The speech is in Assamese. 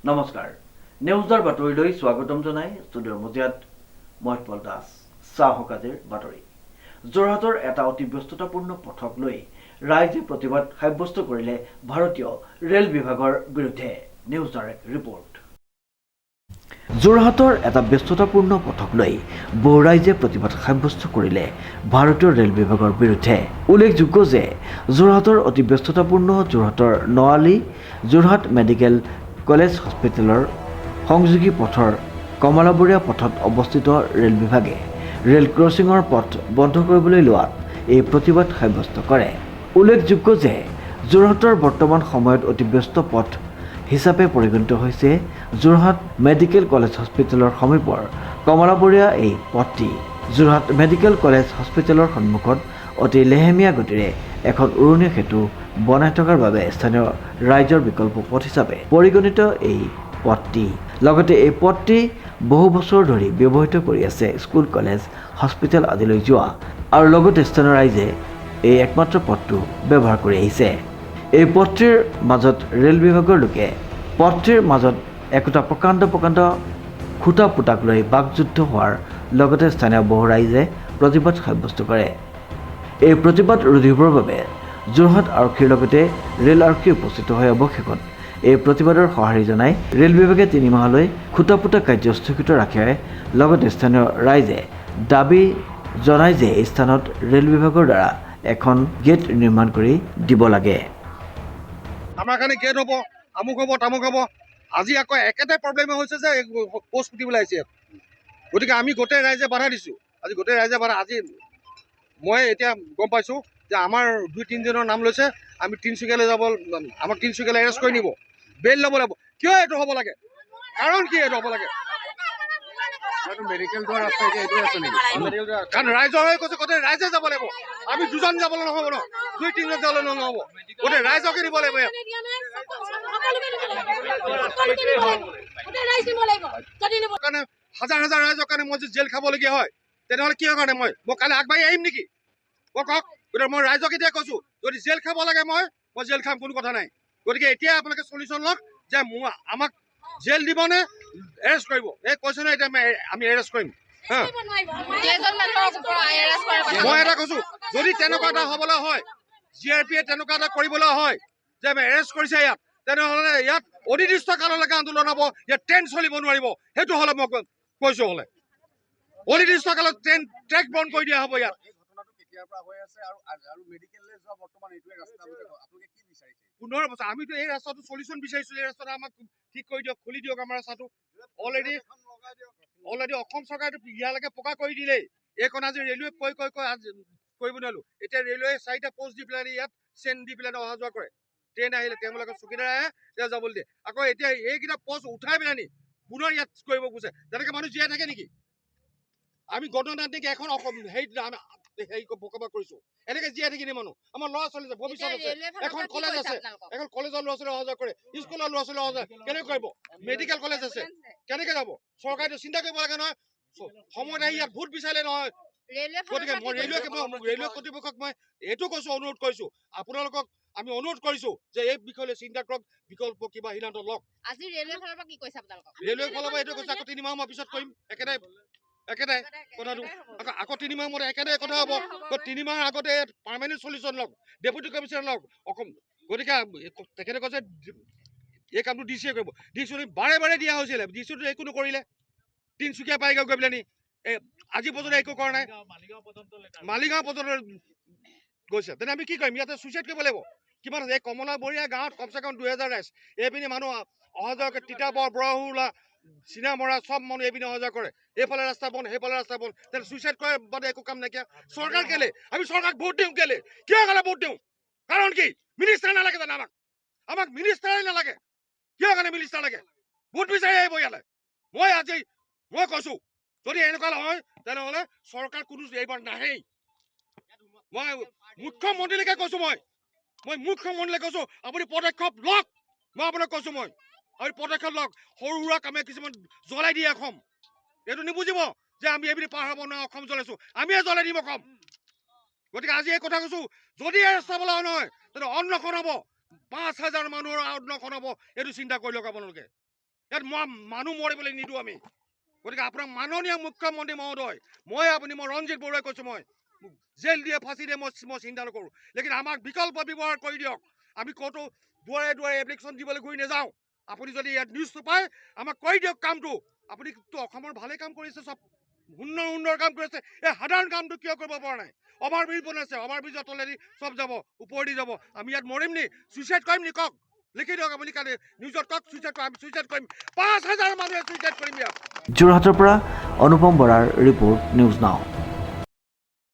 নমস্কাৰ নিউজৰ বাতৰিলৈ স্বাগতম জনাই ষ্টুডিঅ'ৰ মজিয়াত মই পল দাস চাহক আজিৰ বাতৰি যোৰহাটৰ এটা অতি ব্যস্ততাপূৰ্ণ পথক লৈ ৰাইজে প্ৰতিবাদ সাব্যস্ত কৰিলে ভাৰতীয় ৰেল বিভাগৰ বিৰুদ্ধে নিউজৰ এক ৰিপৰ্ট যোৰহাটৰ এটা ব্যস্ততাপূৰ্ণ পথক লৈ বহু ৰাইজে প্ৰতিবাদ সাব্যস্ত কৰিলে ভাৰতীয় ৰেল বিভাগৰ বিৰুদ্ধে উল্লেখযোগ্য যে যোৰহাটৰ অতি ব্যস্ততাপূৰ্ণ যোৰহাটৰ নআলি যোৰহাট মেডিকেল কলেজ হস্পিটেলৰ সংযোগী পথৰ কমলাবৰীয়া পথত অৱস্থিত ৰেল বিভাগে ৰেল ক্ৰছিঙৰ পথ বন্ধ কৰিবলৈ লোৱাত এই প্ৰতিবাদ সাব্যস্ত কৰে উল্লেখযোগ্য যে যোৰহাটৰ বৰ্তমান সময়ত অতি ব্যস্ত পথ হিচাপে পৰিগণিত হৈছে যোৰহাট মেডিকেল কলেজ হস্পিটেলৰ সমীপৰ কমলাবৰীয়া এই পথটি যোৰহাট মেডিকেল কলেজ হস্পিটেলৰ সন্মুখত অতি লেহেমীয়া গতিৰে এখন উৰণীয়া সেতু বনাই থকাৰ বাবে স্থানীয় ৰাইজৰ বিকল্প পথ হিচাপে পৰিগণিত এই পথটি লগতে এই পথটি বহু বছৰ ধৰি ব্যৱহৃত কৰি আছে স্কুল কলেজ হস্পিটেল আদিলৈ যোৱা আৰু লগতে স্থানীয় ৰাইজে এই একমাত্ৰ পথটো ব্যৱহাৰ কৰি আহিছে এই পথটিৰ মাজত ৰেল বিভাগৰ লোকে পথটিৰ মাজত একোটা প্ৰকাণ্ড খুটা পুটাক লৈ বাকযুদ্ধ হোৱাৰ লগতে স্থানীয় বহু ৰাইজে প্ৰতিবাদ সাব্যস্ত কৰে এই প্ৰতিবাদ ৰোধিবৰ বাবে যোৰহাট আৰক্ষীৰ লগতে ৰেল আৰক্ষী উপস্থিত হৈ অৱশেষত এই প্ৰতিবাদৰ সঁহাৰি জনাই ৰেল বিভাগে 3 মাহলৈ খুটা পুটা কাৰ্য স্থগিত ৰাখে লগতে স্থানীয় ৰাইজে দাবী জনায় যে এই স্থানত ৰেল বিভাগৰ দ্বাৰা এখন গেট নিৰ্মাণ কৰি দিব লাগে আমাৰ কাৰণে গেট হ'ব আমুক হ'ব তামুক হ'ব আজি আকৌ একেটাই প্ৰব্লেম হৈছে যে পোষ্ট ফুটিবলৈ আহিছে গতিকে আমি গোটেই ৰাইজে বাধা দিছোঁ আজি গোটেই ৰাইজে বাধা আজি মই এতিয়া গম পাইছোঁ যে আমাৰ 2-3 জনৰ নাম লৈছে আমি তিনিচুকীয়ালৈ যাব আমাক তিনিচুকীয়ালৈ এৰেষ্ট কৰি নিব বেল ল'ব লাগিব কিয় এইটো হ'ব লাগে কাৰণ কি এইটো হ'ব লাগে মেডিকেল যোৱা ৰাস্তা এতিয়া এইটোৱে আছে নেকি কাৰণ ৰাইজৰ হৈ কৈছে গোটেই ৰাইজে যাব লাগিব আমি দুজন যাবলৈ নহ'ব ন 2-3জন যাবলৈ নহ'ব গোটেই ৰাইজকে দিব লাগিব ইয়াত কাৰণে হাজাৰ হাজাৰ ৰাইজৰ কাৰণে মই যদি জেল খাবলগীয়া হয় তেনেহ'লে কিহৰ কাৰণে মই কালি আগবাঢ়ি আহিম নেকি মই কওক গতিকে মই ৰাইজক এতিয়া কৈছোঁ যদি জেল খাব লাগে মই জেল খাম কোনো কথা নাই গতিকে এতিয়া আপোনালোকে চলিউশ্যন লওক যে আমাক জেল দিবনে এৰেষ্ট কৰিব এই কৈছে নহয় এতিয়া আমি এৰেষ্ট কৰিম মই এটা কৈছোঁ যদি তেনেকুৱা এটা হ'বলৈ হয় GRPয়ে তেনেকুৱা এটা কৰিবলৈ হয় যে আমি এৰেষ্ট কৰিছে ইয়াত তেনেহ'লে ইয়াত অনিৰ্দিষ্ট কাললৈকে আন্দোলন হ'ব ইয়াত ট্ৰেইন চলিব নোৱাৰিব সেইটো হ'লে মই কৈছোঁ হ'লে অনিৰ্দিষ্ট কালত ট্ৰেক বন্ধ কৰি দিয়া হ'ব ইয়াত 15 বছৰ আমিতো এই ৰাস্তাটো চলিউশ্যন বিচাৰিছোঁ এই ৰাস্তাটো আমাক ঠিক কৰি দিয়ক খুলি দিয়ক আমাৰ ৰাস্তাটো অলৰেডি অসম চৰকাৰে ইয়ালৈকে পকা কৰি দিলেই এইখন আজি ৰেলৱে কৈ আজি কৰিব নোৱাৰিলোঁ এতিয়া ৰেলৱে 4টা পোষ্ট দি পেলাই ইয়াত চেন দি পেলাই অহা যোৱা কৰে ট্ৰেইন আহিলে তেওঁলোকে চকীদাৰ আহে তেওঁ যাবলৈ দিয়ে আকৌ এতিয়া এইকেইটা পোষ্ট উঠাই পেলাই নি পুনৰ ইয়াত কৰিব গৈছে তেনেকৈ মানুহ জীয়াই থাকে নেকি আমি গণতান্ত্ৰিক এখন হেৰি বকবাস কৰিছোঁ এনেকৈ জীয়াই থাকিলে মানুহ আমাৰ ল'ৰা ছোৱালী আছে ভৱিষ্যত আছে এখন কলেজ আছে এখন কলেজৰ ল'ৰা ছোৱালী অহা যোৱা কৰে স্কুলৰ ল'ৰা ছোৱালী অহা যোৱা কেনেকৈ কৰিব মেডিকেল কলেজ আছে কেনেকৈ যাব চৰকাৰে চিন্তা কৰিব লাগে নহয় সময়ত আহি ইয়াত ভোট বিচাৰিলে নহয় গতিকে মই ৰেলৱে কৰ্তৃপক্ষক মই এইটো কৈছোঁ অনুৰোধ কৰিছোঁ আপোনালোকক আমি অনুৰোধ কৰিছোঁ যে এই বিষয়লৈ চিন্তা কৰক বিকল্প কিবা সিদ্ধান্ত লওক আজি ৰেলৱে ফালৰ পৰা কি কৈছে আপোনালোকক ৰেলৱে ফালৰ পৰা এইটো কৈছে আকৌ 3 মাহ মই পিছত কৰিম একেটাই কথাটো আকৌ 3 মাহ মতে একেটাই কথা হ'ব 3 মাহৰ আগতে পাৰ্মানেণ্ট চলিউশ্যন লওক ডেপুটি কমিশ্যনাৰ লওক অসম গতিকে তেখেতে কৈছে এই কামটো DCয়ে কৰিব DCটো বাৰে দিয়া হৈছিলে DCটো একো নকৰিলে তিনিচুকীয়া পাই গৈ পেলাই নি আজি পৰ্যন্ত একো কৰা নাই মালিগাঁও পৰ্যন্ত গৈছে তেনে আমি কি কৰিম ইয়াতে চুইচাইড কৰিব লাগিব কিমান আছে এই কমলাবৰীয়া গাঁৱত কমচে কম 2000 ৰাইজ এইপিনে মানুহ অহা যোৱা কৰে তিতাবৰ বৰহুলা চিনামৰা সব মানুহ এইপিনে অহা যোৱা কৰে এইফালে ৰাস্তা বন্ধ সেইফালে ৰাস্তা বন্ধ তেনে চুইচাইড কৰে বাদে একো কাম নাইকিয়া চৰকাৰ কেলে আমি চৰকাৰক ভোট দিওঁ কেলে কিয় কাৰণে ভোট দিওঁ কাৰণ কি মিনিষ্টাৰ নালাগে জানে আমাক মিনিষ্টাৰে নালাগে কিয় কাৰণে মিনিষ্টাৰ লাগে ভোট বিচাৰি আহিব ইয়ালৈ মই কৈছোঁ যদি এনেকুৱা নহয় তেনেহ'লে চৰকাৰ কোনো এইবাৰ নাহেই মই মুখ্যমন্ত্ৰীলৈকে কৈছোঁ মই মুখ্যমন্ত্ৰীলৈ কৈছোঁ আপুনি পদক্ষেপ লওক মই আপোনাক কৈছোঁ আপুনি পদক্ষেপ লওক সৰু সুৰা কামে কিছুমান জ্বলাই দিয়ে অসম এইটো নিবুজিব যে আমি এইপিনে পাৰ হ'ব নোৱাৰো অসম জ্বলাইছোঁ আমিয়ে জ্বলাই দিম অসম গতিকে আজি এই কথা কৈছোঁ যদি এই ৰাস্তা বোলা নহয় তেনে অন্নখন হ'ব 5000 মানুহৰ অন্নখন হ'ব এইটো চিন্তা কৰি লওক আপোনালোকে ইয়াত মানুহ মৰিবলৈ নিদিওঁ আমি গতিকে আপোনাক মাননীয় মুখ্যমন্ত্ৰী মহোদয় মই ৰঞ্জিত বৰুৱাই কৈছোঁ মই জেল দিয়ে ফাঁচি দিয়ে মই চিন্তা নকৰোঁ লেকিন আমাক বিকল্প ব্যৱহাৰ কৰি দিয়ক আমি ক'তো দুৱাৰে দুৱাৰে এপ্লিকেশ্যন দিবলৈ ঘূৰি নাযাওঁ আপুনি যদি ইয়াত নিউজটো পায় আমাক কৰি দিয়ক কামটো আপুনিতো অসমৰ ভালেই কাম কৰিছে চব সুন্দৰ কাম কৰিছে এই সাধাৰণ কামটো কিয় কৰিব পৰা নাই অভাৰব্ৰিজ বনাইছে অভাৰব্ৰিজৰ তলেদি চব যাব ওপৰেদি যাব আমি ইয়াত মৰিম নি ছুইচাইড কৰিম নি কওক লিখি দিয়ক আপুনি কালি নিউজত কওক ছুইচাইড কৰিম আমি ছুইচাইড কৰিম 5,000 মানুহে ছুইচাইড কৰিম ইয়াত যোৰহাটৰ পৰা অনুপম বৰাৰ ৰিপৰ্ট নিউজ নাও।